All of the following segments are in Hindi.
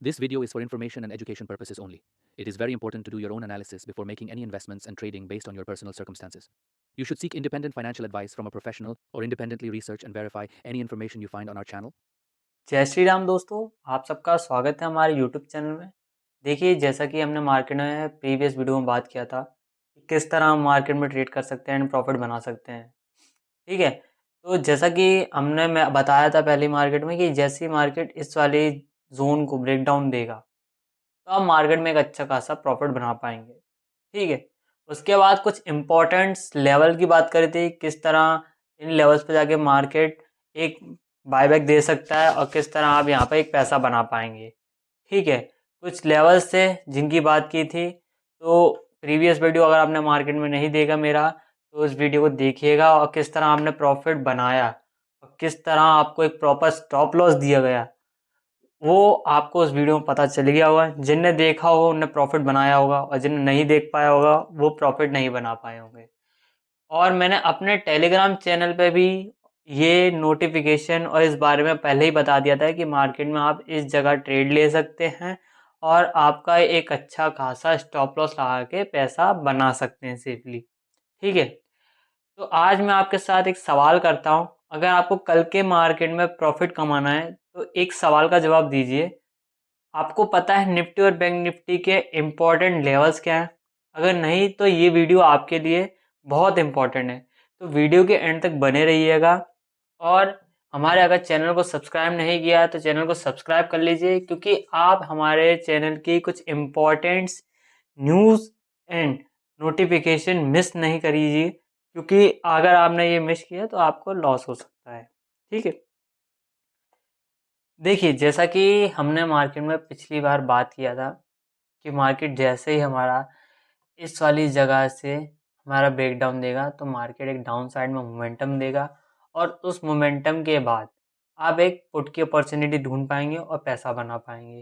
This video is for information and education purposes only. It is very important to do your own analysis before making any investments and trading based on your personal circumstances. You should seek independent financial advice from a professional or independently research and verify any information you find on our channel. जय श्री राम दोस्तों, आप सबका स्वागत है हमारे यूट्यूब चैनल में। देखिए, जैसा कि हमने मार्केट में प्रीवियस वीडियो में बात किया था कि किस तरह हम मार्केट में ट्रेड कर सकते हैं एंड प्रॉफिट बना सकते हैं। ठीक है, तो जैसा कि मैं बताया था पहले मार्केट में कि जैसी मार्केट इस वाली जोन को ब्रेक डाउन देगा तो आप मार्केट में एक अच्छा खासा प्रॉफिट बना पाएंगे। ठीक है, उसके बाद कुछ इम्पोर्टेंट लेवल की बात करी थी, किस तरह इन लेवल्स पे जाके मार्केट एक बायबैक दे सकता है और किस तरह आप यहाँ पे एक पैसा बना पाएंगे। ठीक है, कुछ लेवल्स थे जिनकी बात की थी, तो प्रीवियस वीडियो अगर आपने मार्केट में नहीं देखा मेरा तो उस वीडियो को देखिएगा और किस तरह आपने प्रॉफिट बनाया और किस तरह आपको एक प्रॉपर स्टॉप लॉस दिया गया वो आपको उस वीडियो में पता चल गया होगा। जिनने देखा हो उनने प्रॉफिट बनाया होगा और जिनने नहीं देख पाया होगा वो प्रॉफिट नहीं बना पाए होंगे। और मैंने अपने टेलीग्राम चैनल पे भी ये नोटिफिकेशन और इस बारे में पहले ही बता दिया था कि मार्केट में आप इस जगह ट्रेड ले सकते हैं और आपका एक अच्छा खासा स्टॉप लॉस लगा के पैसा बना सकते हैं सेफली। ठीक है, तो आज मैं आपके साथ एक सवाल करता हूँ, अगर आपको कल के मार्केट में प्रॉफिट कमाना है तो एक सवाल का जवाब दीजिए। आपको पता है निफ्टी और बैंक निफ्टी के इम्पोर्टेंट लेवल्स क्या हैं? अगर नहीं तो ये वीडियो आपके लिए बहुत इम्पोर्टेंट है, तो वीडियो के एंड तक बने रहिएगा। और हमारे अगर चैनल को सब्सक्राइब नहीं किया है तो चैनल को सब्सक्राइब कर लीजिए, क्योंकि आप हमारे चैनल की कुछ importance news and notification miss नहीं करिए, क्योंकि अगर आपने ये मिस किया तो आपको लॉस हो सकता है। ठीक है, देखिए, जैसा कि हमने मार्केट में पिछली बार बात किया था कि मार्केट जैसे ही हमारा इस वाली जगह से हमारा ब्रेकडाउन देगा तो मार्केट एक डाउन साइड में मोमेंटम देगा और उस मोमेंटम के बाद आप एक पुट की अपॉर्चुनिटी ढूंढ पाएंगे और पैसा बना पाएंगे।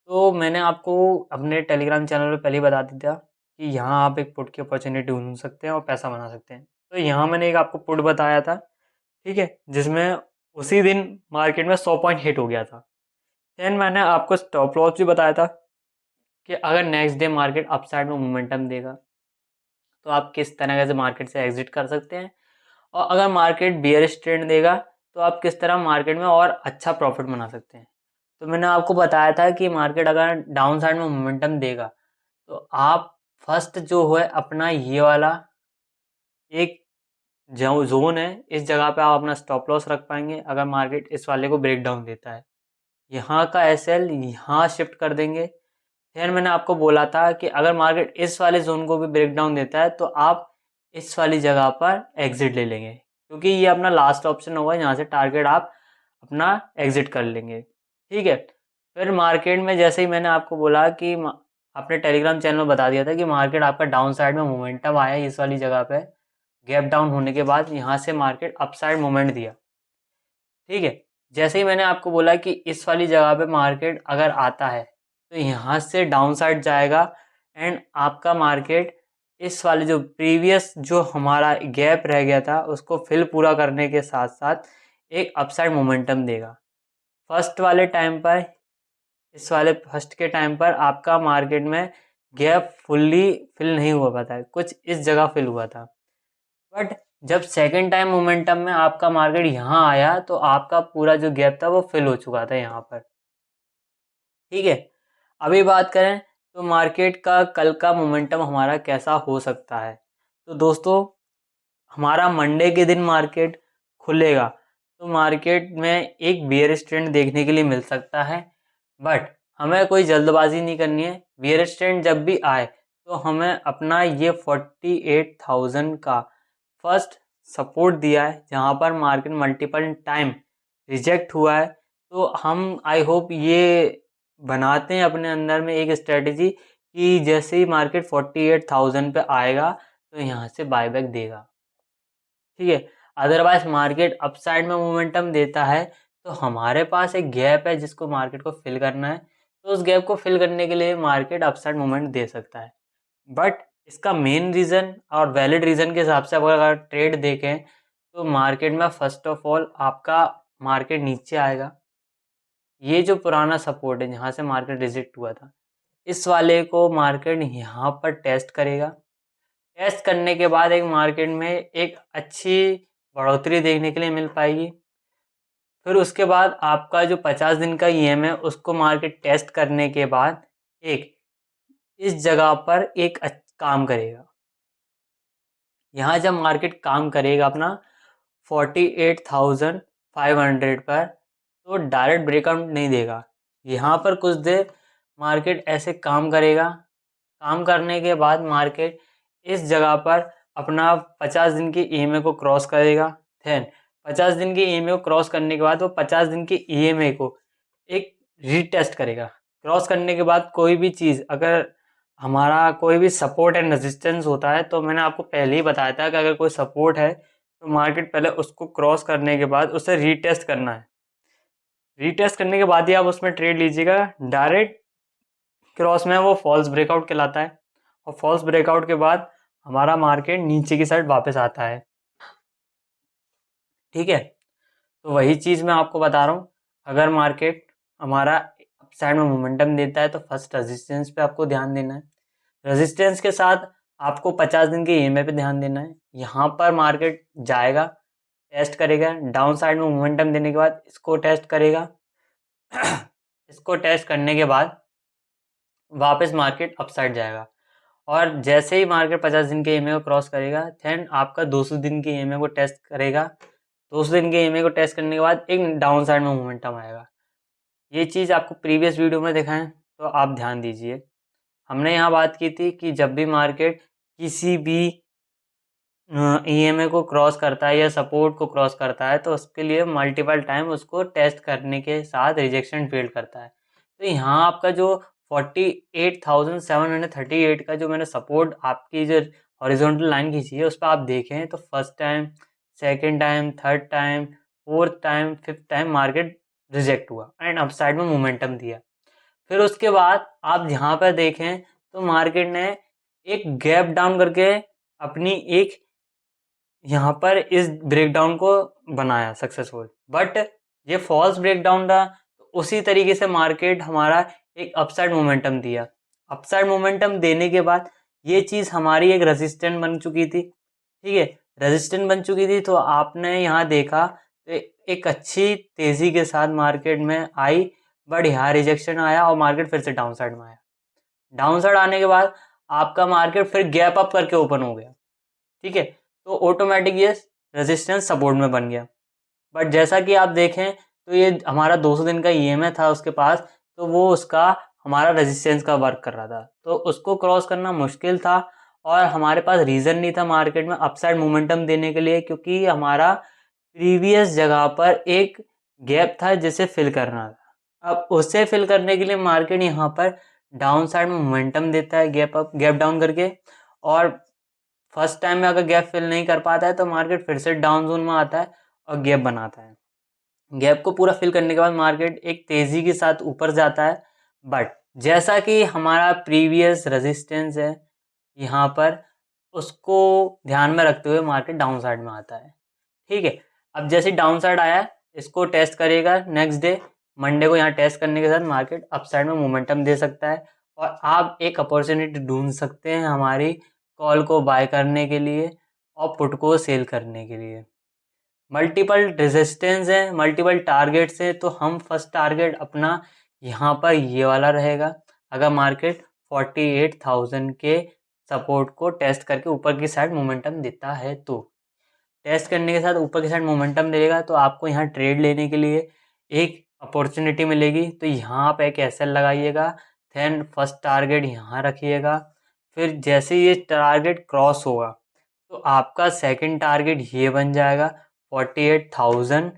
तो मैंने आपको अपने टेलीग्राम चैनल पे पहले ही बता दिया कि यहाँ आप एक पुट की अपॉर्चुनिटी ढूंढ सकते हैं और पैसा बना सकते हैं। तो यहाँ मैंने एक आपको पुट बताया था, ठीक है, जिसमें उसी दिन मार्केट में 100 पॉइंट हिट हो गया था। देन मैंने आपको स्टॉप लॉस भी बताया था कि अगर नेक्स्ट डे मार्केट अपसाइड में मोमेंटम देगा तो आप किस तरह से मार्केट से एग्जिट कर सकते हैं, और अगर मार्केट बियरिश ट्रेंड देगा तो आप किस तरह मार्केट में और अच्छा प्रॉफिट बना सकते हैं। तो मैंने आपको बताया था कि मार्केट अगर डाउन साइड में मोमेंटम देगा तो आप फर्स्ट जो है अपना ये वाला एक जो जोन है इस जगह पे आप अपना स्टॉप लॉस रख पाएंगे। अगर मार्केट इस वाले को ब्रेक डाउन देता है, यहाँ का एसएल यहाँ शिफ्ट कर देंगे। फिर मैंने आपको बोला था कि अगर मार्केट इस वाले जोन को भी ब्रेक डाउन देता है तो आप इस वाली जगह पर एग्जिट ले लेंगे, क्योंकि ये अपना लास्ट ऑप्शन होगा, यहाँ से टारगेट आप अपना एग्जिट कर लेंगे। ठीक है, फिर मार्केट में जैसे ही मैंने आपको बोला कि अपने टेलीग्राम चैनल में बता दिया था कि मार्केट आपका डाउन साइड में मोमेंटम आया इस वाली जगह पे, गैप डाउन होने के बाद यहाँ से मार्केट अपसाइड मोमेंट दिया। ठीक है, जैसे ही मैंने आपको बोला कि इस वाली जगह पे मार्केट अगर आता है तो यहाँ से डाउन साइड जाएगा एंड आपका मार्केट इस वाले जो प्रीवियस जो हमारा गैप रह गया था उसको फिल पूरा करने के साथ साथ एक अपसाइड मोमेंटम देगा। फर्स्ट वाले टाइम पर इस वाले फर्स्ट के टाइम पर आपका मार्केट में गैप फुल्ली फिल नहीं हुआ पाता है, कुछ इस जगह फिल हुआ था। बट जब सेकेंड टाइम मोमेंटम में आपका मार्केट यहाँ आया तो आपका पूरा जो गैप था वो फिल हो चुका था यहाँ पर। ठीक है, अभी बात करें तो मार्केट का कल का मोमेंटम हमारा कैसा हो सकता है। तो दोस्तों, हमारा मंडे के दिन मार्केट खुलेगा तो मार्केट में एक बियरिश ट्रेंड देखने के लिए मिल सकता है, बट हमें कोई जल्दबाजी नहीं करनी है। बियरिश ट्रेंड जब भी आए तो हमें अपना ये 48,000 का फर्स्ट सपोर्ट दिया है, जहाँ पर मार्केट मल्टीपल टाइम रिजेक्ट हुआ है। तो हम आई होप ये बनाते हैं अपने अंदर में एक स्ट्रेटजी कि जैसे ही मार्केट 48,000 पे आएगा तो यहाँ से बायबैक देगा। ठीक है, अदरवाइज मार्केट अपसाइड में मोमेंटम देता है तो हमारे पास एक गैप है जिसको मार्केट को फिल करना है, तो उस गैप को फिल करने के लिए मार्केट अपसाइड मोमेंट दे सकता है। बट इसका मेन रीज़न और वैलिड रीज़न के हिसाब से अगर ट्रेड देखें तो मार्केट में फर्स्ट ऑफ ऑल आपका मार्केट नीचे आएगा, ये जो पुराना सपोर्ट है जहाँ से मार्केट रिजेक्ट हुआ था, इस वाले को मार्केट यहाँ पर टेस्ट करेगा। टेस्ट करने के बाद एक मार्केट में एक अच्छी बढ़ोतरी देखने के लिए मिल पाएगी। फिर उसके बाद आपका जो 50 दिन का ईएम है उसको मार्केट टेस्ट करने के बाद एक इस जगह पर एक काम करेगा। यहाँ जब मार्केट काम करेगा अपना 48,500 पर, तो डायरेक्ट ब्रेकआउट नहीं देगा। यहाँ पर कुछ देर मार्केट ऐसे काम करेगा। काम करने के बाद मार्केट इस जगह पर अपना 50 दिन की ईएमए को क्रॉस करेगा। देन 50 दिन की ईएमए को क्रॉस करने के बाद वो 50 दिन की ईएमए को एक रीटेस्ट करेगा। क्रॉस करने के बाद कोई भी चीज़ अगर हमारा कोई भी सपोर्ट एंड रेजिस्टेंस होता है, तो मैंने आपको पहले ही बताया था कि अगर कोई सपोर्ट है तो मार्केट पहले उसको क्रॉस करने के बाद उसे रीटेस्ट करना है। रीटेस्ट करने के बाद ही आप उसमें ट्रेड लीजिएगा। डायरेक्ट क्रॉस में वो फॉल्स ब्रेकआउट कहलाता है, और फॉल्स ब्रेकआउट के बाद हमारा मार्केट नीचे की साइड वापस आता है। ठीक है, तो वही चीज़ मैं आपको बता रहा हूँ। अगर मार्केट हमारा साइड में मोमेंटम देता है तो फर्स्ट रेजिस्टेंस पे आपको ध्यान देना है। रेजिस्टेंस के साथ आपको 50 दिन के ईएमए पे ध्यान देना है। यहाँ पर मार्केट जाएगा, टेस्ट करेगा, डाउन साइड में मोमेंटम देने के बाद इसको टेस्ट करेगा। इसको टेस्ट करने के बाद वापस मार्केट अपसाइड जाएगा, और जैसे ही मार्केट 50 दिन के ईएमए को क्रॉस करेगा, देन आपका 200 दिन के ईएमए को टेस्ट करेगा। 200 दिन के ईएमए को टेस्ट करने के बाद एक डाउन साइड में मोमेंटम आएगा। ये चीज़ आपको प्रीवियस वीडियो में दिखाएं तो आप ध्यान दीजिए। हमने यहाँ बात की थी कि जब भी मार्केट किसी भी ईएमए को क्रॉस करता है या सपोर्ट को क्रॉस करता है तो उसके लिए मल्टीपल टाइम उसको टेस्ट करने के साथ रिजेक्शन फील करता है। तो यहाँ आपका जो 48,738 का जो मैंने सपोर्ट आपकी जो हॉरिजॉन्टल लाइन खींची है उस पर आप देखें तो first time, second time, third time, fourth time, fifth time market reject हुआ एंड अपसाइड में मोमेंटम दिया। फिर उसके बाद आप यहाँ पर देखें तो मार्केट ने एक गैप डाउन करके अपनी एक यहाँ पर इस ब्रेकडाउन को बनाया सक्सेसफुल, बट ये फॉल्स ब्रेकडाउन था। तो उसी तरीके से मार्केट हमारा एक अपसाइड मोमेंटम दिया। अपसाइड मोमेंटम देने के बाद ये चीज़ हमारी एक रेजिस्टेंट बन चुकी थी। ठीक है, रेजिस्टेंट बन चुकी थी तो आपने यहाँ देखा तो एक अच्छी तेज़ी के साथ मार्केट में आई, बट यहाँ रिजेक्शन आया और मार्केट फिर से डाउन साइड में आया। डाउन साइड आने के बाद आपका मार्केट फिर गैप अप करके ओपन हो गया। ठीक है, तो ऑटोमेटिक ये रेजिस्टेंस सपोर्ट में बन गया। बट जैसा कि आप देखें तो ये हमारा 200 दिन का ईएमए था उसके पास, तो वो उसका हमारा रेजिस्टेंस का वर्क कर रहा था, तो उसको क्रॉस करना मुश्किल था। और हमारे पास रीज़न नहीं था मार्केट में अपसाइड मोमेंटम देने के लिए, क्योंकि हमारा प्रीवियस जगह पर एक गैप था जिसे फिल करना था। अब उसे फिल करने के लिए मार्केट यहाँ पर डाउन साइड में मोमेंटम देता है, गैप डाउन करके, और फर्स्ट टाइम में अगर गैप फिल नहीं कर पाता है तो मार्केट फिर से डाउन जोन में आता है और गैप बनाता है। गैप को पूरा फिल करने के बाद मार्केट एक तेज़ी के साथ ऊपर जाता है, बट जैसा कि हमारा प्रीवियस रेजिस्टेंस है यहाँ पर, उसको ध्यान में रखते हुए मार्केट डाउन साइड में आता है। ठीक है, अब जैसे डाउन साइड आया इसको टेस्ट करेगा नेक्स्ट डे, मंडे को यहाँ टेस्ट करने के साथ मार्केट अप साइड में मोमेंटम दे सकता है, और आप एक अपॉर्चुनिटी ढूंढ सकते हैं हमारी कॉल को बाय करने के लिए और पुट को सेल करने के लिए। मल्टीपल रेजिस्टेंस है, मल्टीपल टारगेट्स हैं, तो हम फर्स्ट टारगेट अपना यहाँ पर ये वाला रहेगा। अगर मार्केट 48,000 के सपोर्ट को टेस्ट करके ऊपर की साइड मोमेंटम देता है, तो टेस्ट करने के साथ ऊपर की साइड मोमेंटम देगा तो आपको यहाँ ट्रेड लेने के लिए एक अपॉर्चुनिटी मिलेगी। तो यहाँ पे एक एसएल लगाइएगा, देन फर्स्ट टारगेट यहाँ रखिएगा। फिर जैसे ये टारगेट क्रॉस होगा तो आपका सेकंड टारगेट ये बन जाएगा 48,000,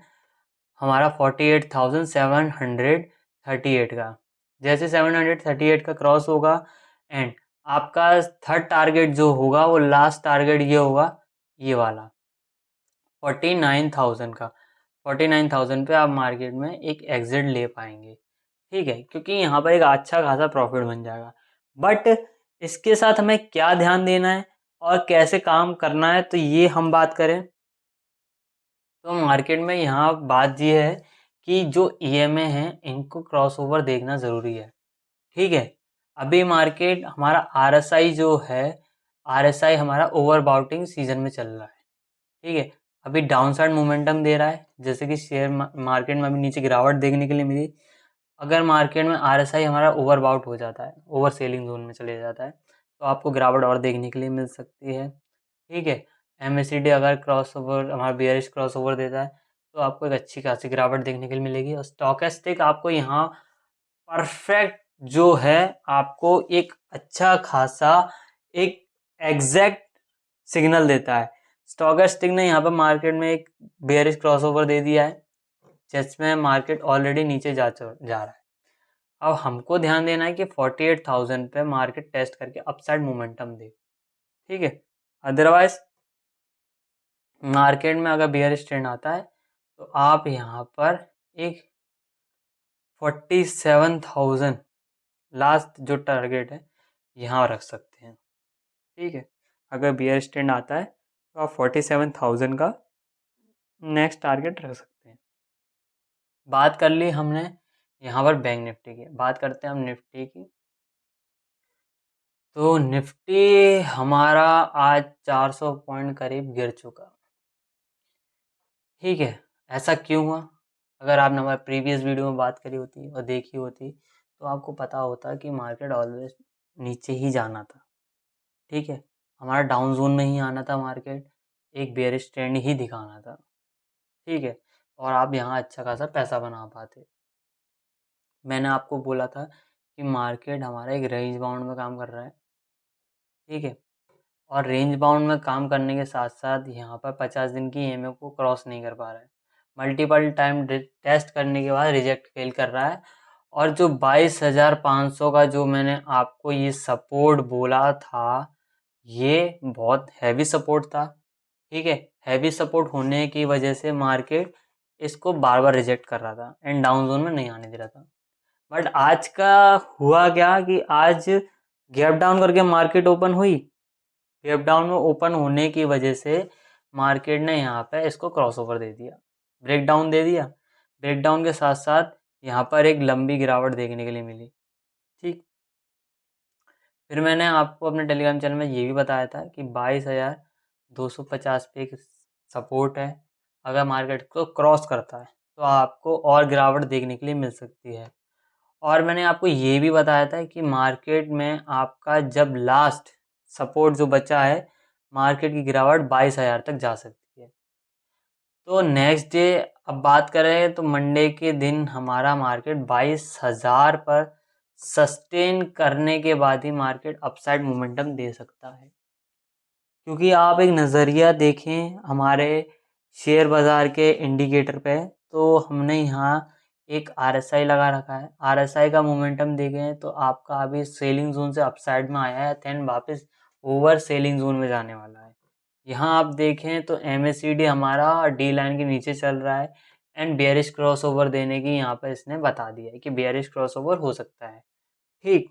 हमारा 48,738 का। जैसे 738 का क्रॉस होगा एंड आपका थर्ड टारगेट जो होगा वो लास्ट टारगेट ये होगा, ये वाला 49,000 का। 49,000 पे आप मार्केट में एक एग्जिट ले पाएंगे। ठीक है, क्योंकि यहाँ पर एक अच्छा खासा प्रॉफिट बन जाएगा। बट इसके साथ हमें क्या ध्यान देना है और कैसे काम करना है, तो ये हम बात करें तो मार्केट में यहाँ बात ये है कि जो ईएमए हैं इनको क्रॉसओवर देखना ज़रूरी है। ठीक है, अभी मार्केट हमारा आरएसआई जो है, आरएसआई हमारा ओवरबॉटिंग सीजन में चल रहा है। ठीक है, अभी डाउनसाइड मोमेंटम दे रहा है, जैसे कि शेयर मार्केट में अभी नीचे गिरावट देखने के लिए मिली। अगर मार्केट में आरएसआई हमारा ओवरबाउट हो जाता है, ओवर सेलिंग जोन में चले जाता है, तो आपको गिरावट और देखने के लिए मिल सकती है। ठीक है, एमएसीडी अगर क्रॉसओवर हमारा बेयरिश क्रॉसओवर देता है तो आपको एक अच्छी खासी गिरावट देखने के लिए मिलेगी। और स्टोकेस्टिक आपको यहाँ परफेक्ट जो है, आपको एक अच्छा खासा एक एग्जैक्ट सिग्नल देता है। स्टोकेस्टिक ने यहाँ पर मार्केट में एक बेयरिश क्रॉसओवर दे दिया है, जिसमें मार्केट ऑलरेडी नीचे जा रहा है। अब हमको ध्यान देना है कि 48,000 पे मार्केट टेस्ट करके अपसाइड मोमेंटम दे। ठीक है, अदरवाइज मार्केट में अगर बेयरिश ट्रेंड आता है तो आप यहाँ पर एक 47,000 लास्ट जो टारगेट है यहाँ रख सकते हैं। ठीक है, अगर बेयरिश ट्रेंड आता है तो आप 47,000 का नेक्स्ट टारगेट रख सकते हैं। बात कर ली हमने यहाँ पर बैंक निफ्टी की, बात करते हैं हम निफ्टी की। तो निफ्टी हमारा आज 400 पॉइंट करीब गिर चुका। ठीक है, ऐसा क्यों हुआ? अगर आपने हमारे प्रीवियस वीडियो में बात करी होती और देखी होती तो आपको पता होता कि मार्केट ऑलवेज नीचे ही जाना था। ठीक है, हमारा डाउन जोन में ही आना था मार्केट, एक बेयरिश ट्रेंड ही दिखाना था। ठीक है, और आप यहाँ अच्छा खासा पैसा बना पाते। मैंने आपको बोला था कि मार्केट हमारा एक रेंज बाउंड में काम कर रहा है। ठीक है, और रेंज बाउंड में काम करने के साथ साथ यहाँ पर 50 दिन की ईएमए को क्रॉस नहीं कर पा रहा है। मल्टीपल टाइम टेस्ट करने के बाद रिजेक्ट फेल कर रहा है। और जो 22,500 का जो मैंने आपको ये सपोर्ट बोला था, ये बहुत हैवी सपोर्ट था। ठीक है, हैवी सपोर्ट होने की वजह से मार्केट इसको बार बार रिजेक्ट कर रहा था एंड डाउन जोन में नहीं आने दे रहा था। बट आज का हुआ क्या कि आज गैप डाउन करके मार्केट ओपन हुई। गैप डाउन में ओपन होने की वजह से मार्केट ने यहाँ पे इसको क्रॉसओवर दे दिया, ब्रेक डाउन दे दिया। ब्रेक डाउन के साथ साथ यहाँ पर एक लंबी गिरावट देखने के लिए मिली। ठीक, फिर मैंने आपको अपने टेलीग्राम चैनल में ये भी बताया था कि 22,250 पे एक सपोर्ट है, अगर मार्केट को क्रॉस करता है तो आपको और गिरावट देखने के लिए मिल सकती है। और मैंने आपको ये भी बताया था कि मार्केट में आपका जब लास्ट सपोर्ट जो बचा है, मार्केट की गिरावट 22,000 तक जा सकती है। तो नेक्स्ट डे अब बात करें तो मंडे के दिन हमारा मार्केट 22,000 पर सस्टेन करने के बाद ही मार्केट अपसाइड मोमेंटम दे सकता है। क्योंकि आप एक नज़रिया देखें हमारे शेयर बाज़ार के इंडिकेटर पे, तो हमने यहाँ एक आरएसआई लगा रखा है। आरएसआई का मोमेंटम देखें तो आपका अभी सेलिंग जोन से अपसाइड में आया है, देन वापस ओवर सेलिंग जोन में जाने वाला है। यहाँ आप देखें तो एमएसीडी हमारा डी लाइन के नीचे चल रहा है एंड बेयरिश क्रॉसओवर देने की यहाँ पर इसने बता दिया है कि बेयरिश क्रॉसओवर हो सकता है। ठीक,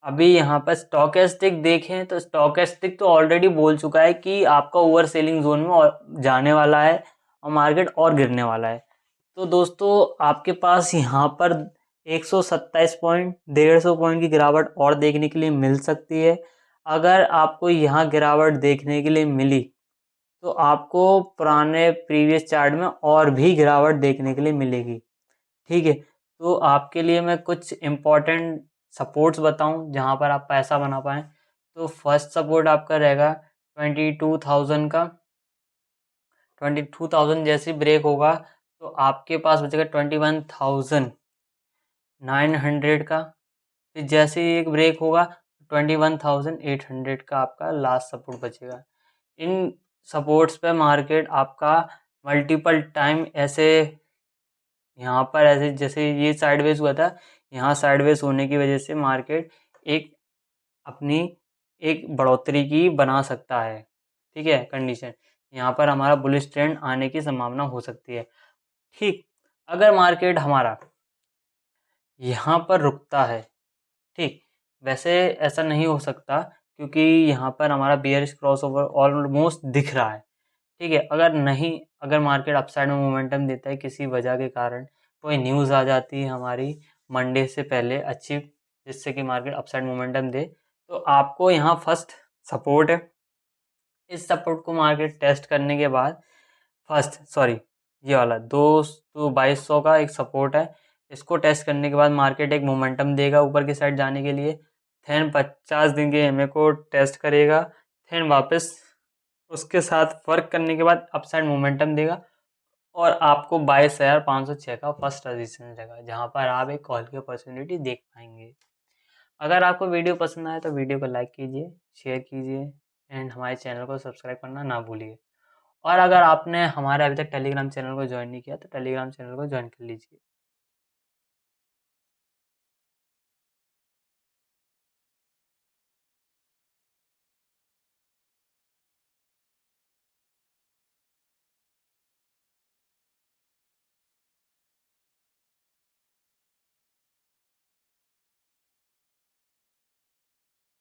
अभी यहाँ पर स्टोकेस्टिक देखें तो स्टोकेस्टिक तो ऑलरेडी बोल चुका है कि आपका ओवर सेलिंग जोन में जाने वाला है और मार्केट और गिरने वाला है। तो दोस्तों आपके पास यहाँ पर 127 पॉइंट 150 पॉइंट की गिरावट और देखने के लिए मिल सकती है। अगर आपको यहाँ गिरावट देखने के लिए मिली तो आपको पुराने प्रीवियस चार्ट में और भी गिरावट देखने के लिए मिलेगी। ठीक है, तो आपके लिए मैं कुछ इम्पोर्टेंट सपोर्ट्स बताऊं जहां पर आप पैसा बना पाएँ। तो फर्स्ट सपोर्ट आपका रहेगा 22,000 का। 22,000 जैसे ब्रेक होगा तो आपके पास बचेगा 21,900 का। फिर जैसे ही एक ब्रेक होगा 21,800 का आपका लास्ट सपोर्ट बचेगा। इन सपोर्ट्स पे मार्केट आपका मल्टीपल टाइम ऐसे यहाँ पर ऐसे जैसे ये साइडवेज हुआ था, यहाँ साइडवेज होने की वजह से मार्केट एक अपनी एक बढ़ोतरी की बना सकता है। ठीक है, कंडीशन यहाँ पर हमारा बुलिश ट्रेंड आने की संभावना हो सकती है। ठीक, अगर मार्केट हमारा यहाँ पर रुकता है, ठीक, वैसे ऐसा नहीं हो सकता क्योंकि यहाँ पर हमारा बेयरिश क्रॉसओवर ऑलमोस्ट दिख रहा है। ठीक है, अगर नहीं, अगर मार्केट अपसाइड में मोमेंटम देता है किसी वजह के कारण, कोई न्यूज़ आ जाती है हमारी मंडे से पहले अच्छी, जिससे कि मार्केट अपसाइड मोमेंटम दे, तो आपको यहाँ फर्स्ट सपोर्ट है। इस सपोर्ट को मार्केट टेस्ट करने के बाद ये वाला 2200 का एक सपोर्ट है। इसको टेस्ट करने के बाद मार्केट एक मोमेंटम देगा ऊपर की साइड जाने के लिए। फिर 50 दिन के EMA को टेस्ट करेगा। फिर वापस उसके साथ वर्क करने के बाद अपसाइड मोमेंटम देगा और आपको 22,506 का फर्स्ट रेजिस्टेंस देगा, जहाँ पर आप एक कॉल की अपॉर्चुनिटी देख पाएंगे। अगर आपको वीडियो पसंद आए तो वीडियो को लाइक कीजिए, शेयर कीजिए एंड हमारे चैनल को सब्सक्राइब करना ना भूलिए। और अगर आपने हमारे अभी तक टेलीग्राम चैनल को ज्वाइन नहीं किया तो टेलीग्राम चैनल को ज्वाइन कर लीजिए।